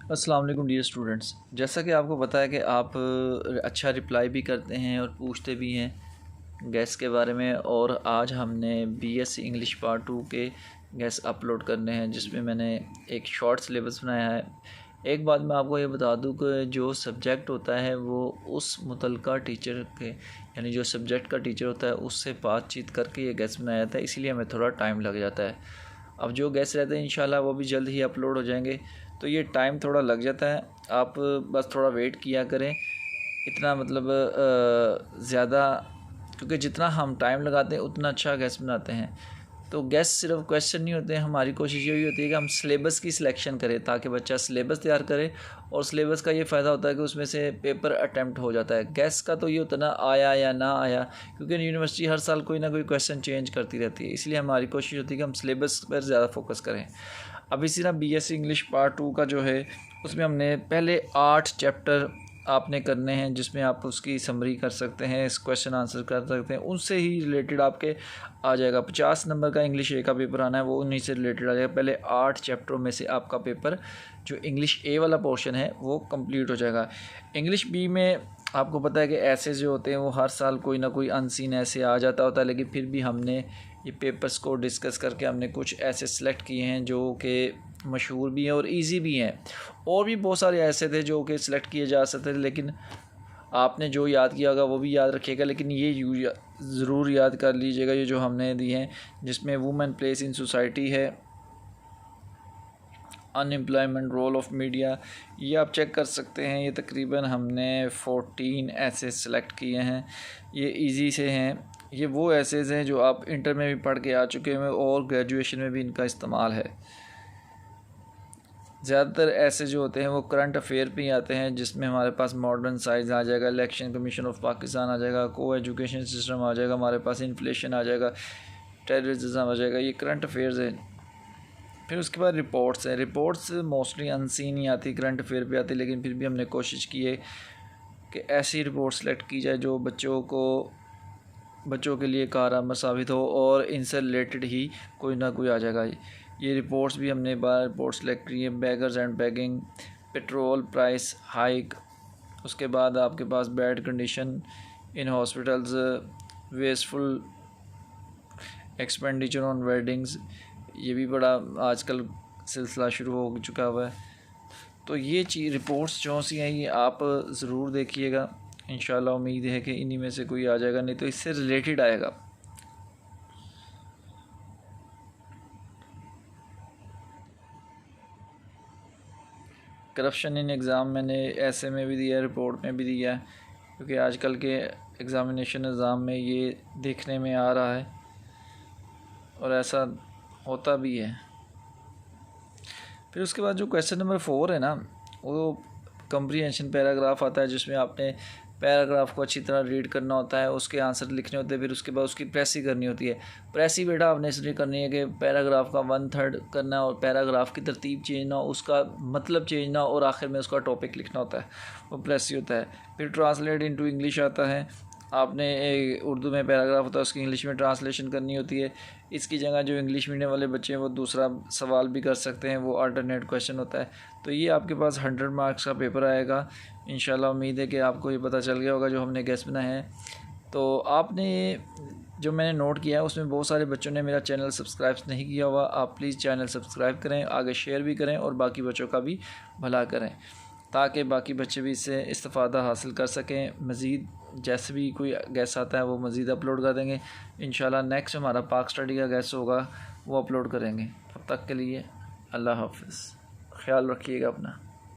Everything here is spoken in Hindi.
अस्सलाम वालेकुम डियर स्टूडेंट्स। जैसा कि आपको पता है कि आप अच्छा रिप्लाई भी करते हैं और पूछते भी हैं गैस के बारे में, और आज हमने बीएससी इंग्लिश पार्ट 2 के गैस अपलोड करने हैं जिसमें मैंने एक शॉर्ट सिलेबस बनाया है। एक बात मैं आपको ये बता दूं कि जो सब्जेक्ट होता है वो उस मुतलका टीचर के, यानी जो सब्जेक्ट का टीचर होता है उससे बातचीत करके ये गैस बनाया जाता है, इसीलिए हमें थोड़ा टाइम लग जाता है। अब जो गैस रहते हैं इंशाल्लाह वो भी जल्द ही अपलोड हो जाएंगे, तो ये टाइम थोड़ा लग जाता है। आप बस थोड़ा वेट किया करें, इतना मतलब ज़्यादा, क्योंकि जितना हम टाइम लगाते हैं उतना अच्छा गैस बनाते हैं। तो गैस सिर्फ क्वेश्चन नहीं होते हैं, हमारी कोशिश यही होती है कि हम सिलेबस की सिलेक्शन करें ताकि बच्चा सिलेबस तैयार करे, और सिलेबस का ये फ़ायदा होता है कि उसमें से पेपर अटैम्प्ट हो जाता है। गैस का तो ये होता है ना, आया या ना आया, क्योंकि यूनिवर्सिटी हर साल कोई ना कोई क्वेश्चन चेंज करती रहती है, इसलिए हमारी कोशिश होती है कि हम सिलेबस पर ज़्यादा फोकस करें। अब इसी तरह बीएससी इंग्लिश पार्ट 2 का जो है उसमें हमने पहले 8 चैप्टर आपने करने हैं, जिसमें आप उसकी समरी कर सकते हैं, इस क्वेश्चन आंसर कर सकते हैं, उनसे ही रिलेटेड आपके आ जाएगा। 50 नंबर का इंग्लिश ए का पेपर आना है, वो उन्हीं से रिलेटेड आ जाएगा। पहले 8 चैप्टरों में से आपका पेपर जो इंग्लिश ए वाला पोर्शन है वो कंप्लीट हो जाएगा। इंग्लिश बी में आपको पता है कि ऐसे जो होते हैं वो हर साल कोई ना कोई अनसीन ऐसे आ जाता होता है, लेकिन फिर भी हमने ये पेपर्स को डिस्कस करके हमने कुछ ऐसे सेलेक्ट किए हैं जो कि मशहूर भी हैं और इजी भी हैं। और भी बहुत सारे ऐसे थे जो कि सिलेक्ट किए जा सकते थे, लेकिन आपने जो याद किया होगा वो भी याद रखिएगा, लेकिन ये ज़रूर याद कर लीजिएगा ये जो हमने दिए हैं, जिसमें वुमेन प्लेस इन सोसाइटी है, अनएम्प्लॉयमेंट, रोल ऑफ मीडिया, ये आप चेक कर सकते हैं। ये तकरीबन हमने 14 ऐसे सेलेक्ट किए हैं, ये इजी से हैं। ये वो ऐसेज हैं जो आप इंटर में भी पढ़ के आ चुके हैं और ग्रेजुएशन में भी इनका इस्तेमाल है। ज़्यादातर ऐसे जो होते हैं वो करंट अफेयर पे ही आते हैं, जिसमें हमारे पास मॉडर्न साइंस आ जाएगा, इलेक्शन कमीशन ऑफ पाकिस्तान आ जाएगा, को एजुकेशन सिस्टम आ जाएगा, हमारे पास इन्फ्लेशन आ जाएगा, टेररिज्म आ जाएगा, ये करंट अफेयर्स हैं। फिर उसके बाद रिपोर्ट्स हैं। रिपोर्ट्स मोस्टली अनसीन ही आती, करंट अफेयर पे आती, लेकिन फिर भी हमने कोशिश की है कि ऐसी रिपोर्ट सेलेक्ट की जाए जो बच्चों के लिए कारआमद साबित हो, और इनसे रिलेटेड ही कोई ना कोई आ जाएगा। ये रिपोर्ट्स भी हमने 12 रिपोर्ट्स सेलेक्ट की है। Beggars and begging, petrol price hike, उसके बाद आपके पास bad condition in hospitals, wasteful expenditure on weddings, ये भी बड़ा आजकल सिलसिला शुरू हो चुका हुआ है। तो ये रिपोर्ट्स जो सी हैं ये आप ज़रूर देखिएगा, इंशाल्लाह उम्मीद है कि इन्हीं में से कोई आ जाएगा, नहीं तो इससे रिलेटेड आएगा। करप्शन इन एग्ज़ाम मैंने ऐसे में भी दिया, रिपोर्ट में भी दिया है, क्योंकि आजकल के एग्ज़ामिनेशन निज़ाम में ये देखने में आ रहा है और ऐसा होता भी है। फिर उसके बाद जो क्वेश्चन नंबर 4 है ना, वो कंप्रीहेंशन पैराग्राफ आता है, जिसमें आपने पैराग्राफ को अच्छी तरह रीड करना होता है, उसके आंसर लिखने होते हैं, फिर उसके बाद उसकी प्रेसी करनी होती है। प्रेसी बेटा आपने इसलिए करनी है कि पैराग्राफ का 1/3 करना और पैराग्राफ की तरतीब चेंज ना हो, उसका मतलब चेंज ना हो, और आखिर में उसका टॉपिक लिखना होता है, वो प्रेसी होता है। फिर ट्रांसलेट इनटू इंग्लिश आता है, आपने उर्दू में पैराग्राफ होता है उसकी इंग्लिश में ट्रांसलेशन करनी होती है। इसकी जगह जो इंग्लिश मीडियम वाले बच्चे हैं वो दूसरा सवाल भी कर सकते हैं, वो अल्टरनेट क्वेश्चन होता है। तो ये आपके पास 100 मार्क्स का पेपर आएगा। इंशाल्लाह उम्मीद है कि आपको ये पता चल गया होगा जो हमने गैस बनाए हैं। तो आपने जो मैंने नोट किया है उसमें बहुत सारे बच्चों ने मेरा चैनल सब्सक्राइब नहीं किया हुआ, आप प्लीज़ चैनल सब्सक्राइब करें, आगे शेयर भी करें और बाकी बच्चों का भी भला करें, ताकि बाकी बच्चे भी इससे इस्तिफ़ादा हासिल कर सकें। मज़ीद जैसे भी कोई गैस आता है वो मज़ीद अपलोड कर देंगे। इंशाल्लाह नेक्स्ट हमारा पाक स्टडी का गैस होगा वो अपलोड करेंगे। तब तक के लिए अल्लाह हाफ़िज़, ख्याल रखिएगा अपना।